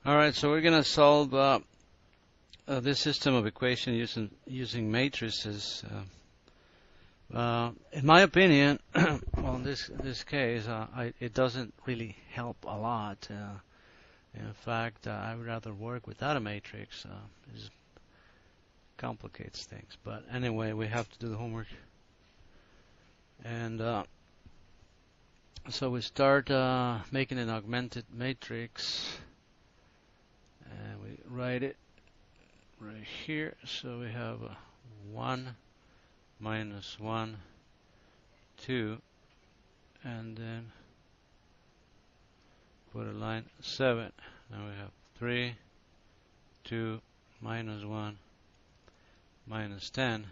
Alright, so we're going to solve this system of equation using matrices. In my opinion, well, in this case, it doesn't really help a lot. In fact, I would rather work without a matrix. It just complicates things. But anyway, we have to do the homework. And so we start making an augmented matrix. And we write it right here. So we have 1 minus 1, 2, and then put a line 7. Now we have 3, 2, minus 1, minus 10,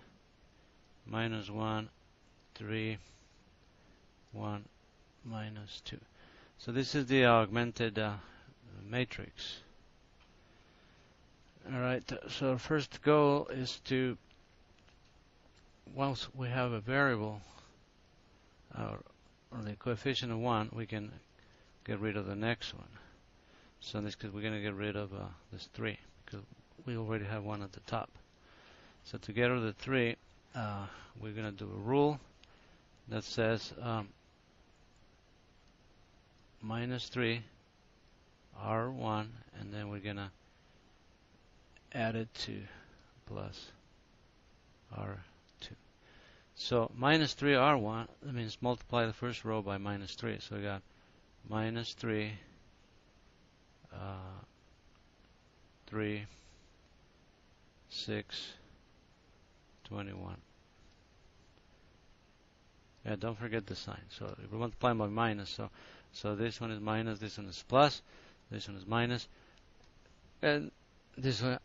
minus 1, 3, 1, minus 2. So this is the augmented matrix. Alright, so our first goal is to, once we have a variable or the coefficient of 1, we can get rid of the next one. So in this case, we're going to get rid of this 3 because we already have 1 at the top. So to get rid of the 3, we're going to do a rule that says minus 3 R1, and then we're going to add it to plus R2. So minus 3 R1, that means multiply the first row by minus 3. So we got minus 3, 3, 6, 21. Yeah, don't forget the sign. So we multiply by minus. So this one is minus, this one is plus, this one is minus, and this one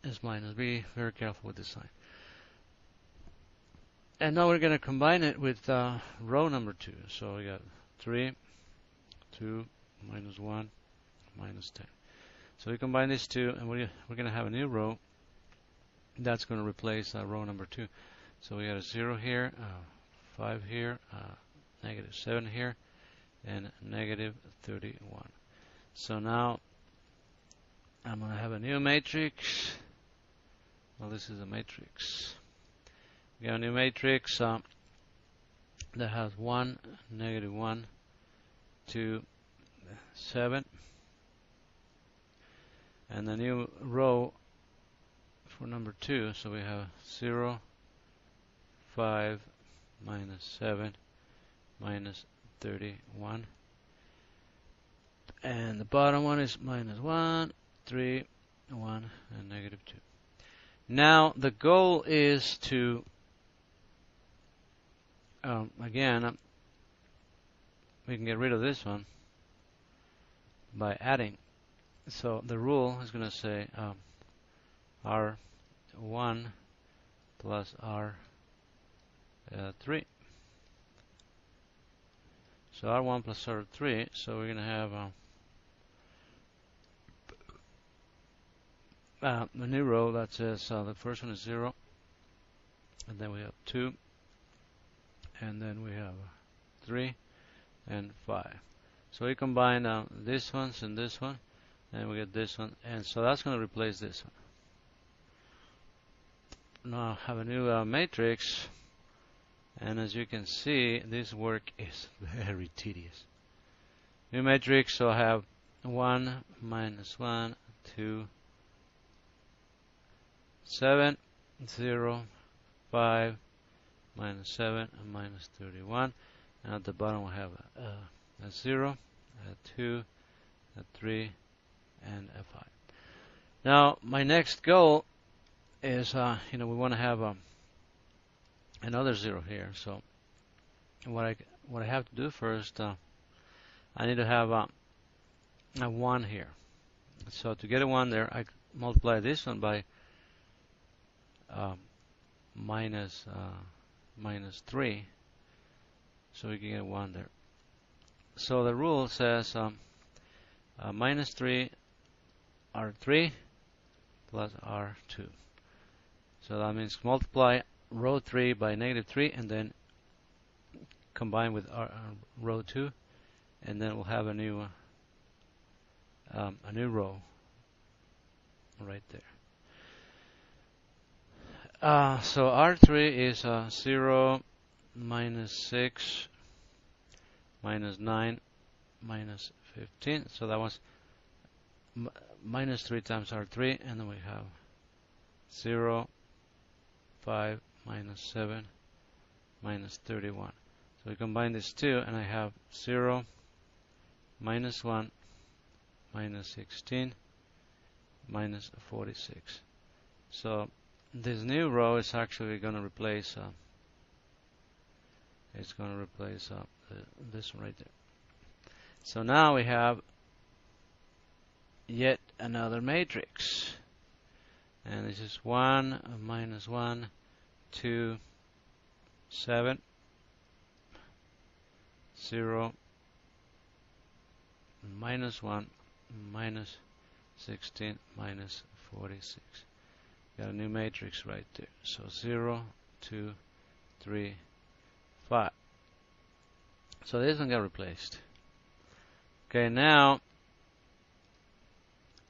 is minus. Be very careful with the sign. And now we're going to combine it with row number 2. So we got 3, 2, minus 1, minus 10. So we combine these two, and we're going to have a new row that's going to replace row number 2. So we got a 0 here, 5 here, negative 7 here, and negative 31. So now I'm going to have a new matrix. Well, this is a matrix. We have a new matrix that has 1, negative 1, 2, 7, and the new row for number 2. So we have 0, 5, minus 7, minus 31, and the bottom one is minus 1, 3, 1, and negative 2. Now the goal is to again, we can get rid of this one by adding. So the rule is going to say R1 plus R3. So R1 plus R3, so we're going to have a new row that says the first one is 0, and then we have 2, and then we have 3 and 5. So we combine this one and this one, and we get this one, and so that's going to replace this one. Now I have a new matrix, and as you can see, this work is very tedious. New matrix, so I have 1 minus 1, 2, 7, 0, 5, minus 7, and minus 31. And at the bottom we have a 0, a 2, a 3, and a 5. Now my next goal is, we want to have another 0 here. So what I have to do first, I need to have a 1 here. So to get a 1 there, I multiply this one by minus 3, so we can get 1 there. So the rule says minus 3 R3 plus R2. So that means multiply row 3 by negative 3, and then combine with row 2, and then we'll have a new row right there. So R3 is 0, minus 6, minus 9, minus 15. So that was minus 3 times R3, and then we have 0, 5, minus 7, minus 31. So we combine these two, and I have 0, minus 1, minus 16, minus 46. So this new row is actually going to replace this one right there. So now we have yet another matrix, and this is 1, minus 1, 2, 7, 0, minus 1, minus 16, minus 46. Got a new matrix right there. So 0, 2, 3, 5. So this one got replaced. Okay, now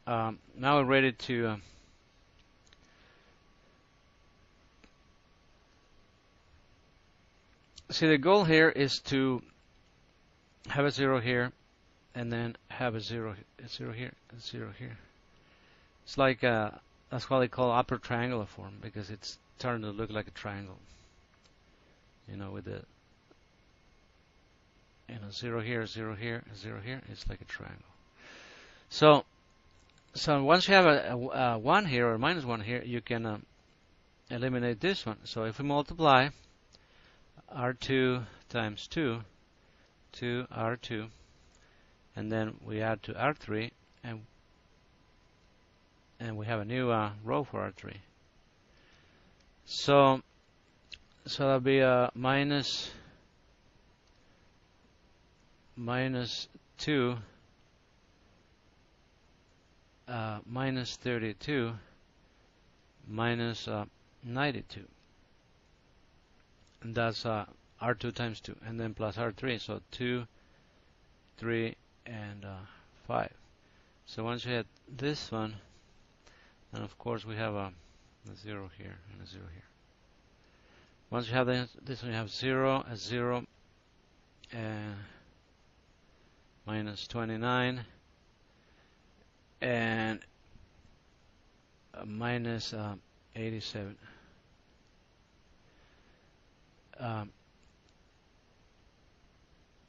we're ready to see. The goal here is to have a 0 here, and then have a 0 here, a 0 here. It's like that's what they call upper triangular form, because it's starting to look like a triangle. You know, with the 0 here, 0 here, 0 here. It's like a triangle. So once you have a 1 here or minus 1 here, you can eliminate this one. So if we multiply R2 times 2 to R2, and then we add to R3, and we have a new row for R3. So that'll be minus 2, minus 32, minus 92. And that's R2 times 2, and then plus R3. So 2, 3, and 5. So once you had this one, and of course we have a 0 here and a 0 here. Once you have this one, you have 0, a 0, and minus 29, and minus 87.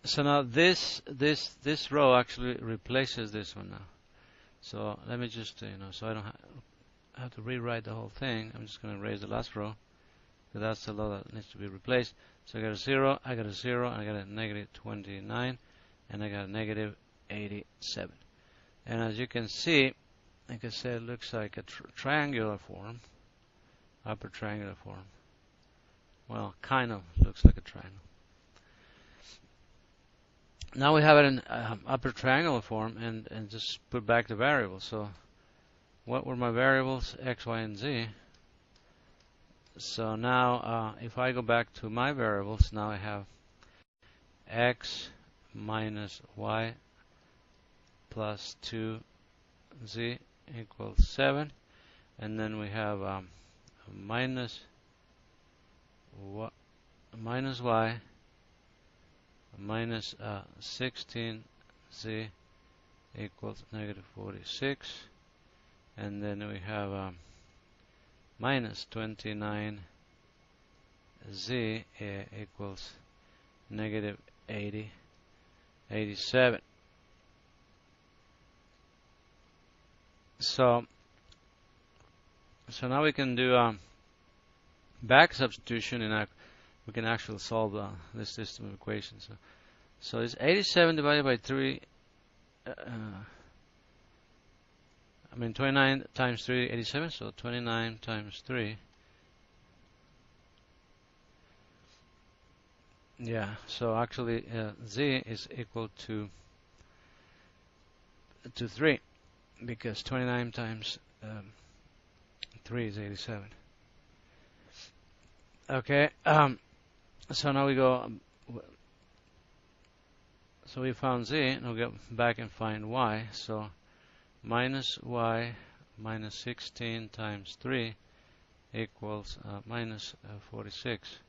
So now this row actually replaces this one now. So let me just so I don't have to rewrite the whole thing. I'm just going to erase the last row, because that's the row that needs to be replaced. So I got a 0, I got a 0, and I got a negative 29, and I got a negative 87. And as you can see, like I said, it looks like a triangular form, upper triangular form. Well, kind of looks like a triangle. Now we have it in upper triangular form, and just put back the variables. So what were my variables? X, Y, and Z. So now if I go back to my variables, now I have X minus Y plus 2Z equals 7. And then we have minus Y minus 16Z equals negative 46. And then we have minus 29Z equals negative 87. So now we can do back substitution, and we can actually solve this system of equations. So it's 87 divided by 3. 29 times 3, 87. So 29 times 3. Yeah. So actually, Z is equal to 3, because 29 times 3 is 87. Okay. So now we go. So we found Z. Now we go back and find Y. So minus Y minus 16 times 3 equals minus 46.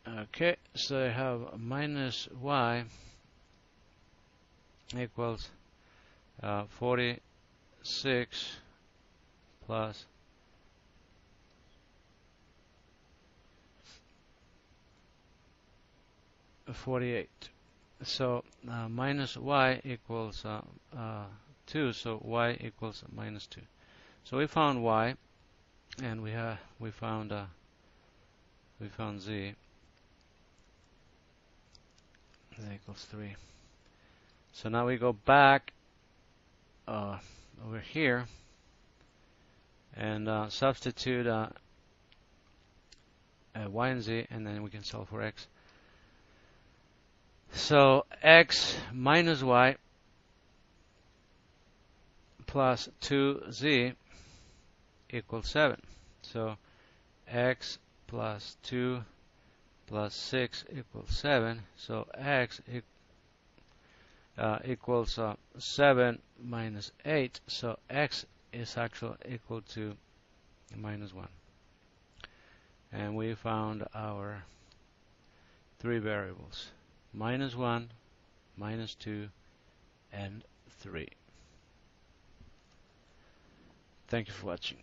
Okay, so I have minus y equals 46 plus 48. So minus y equals 2, so y equals minus 2. So we found y, and we found z. Z equals 3. So now we go back over here and substitute y and z, and then we can solve for x. So x minus y plus 2z equals 7. So x plus 2 plus 6 equals 7. So x equals 7 minus 8. So x is actually equal to minus 1. And we found our three variables: minus 1, minus 2, and 3. Thank you for watching.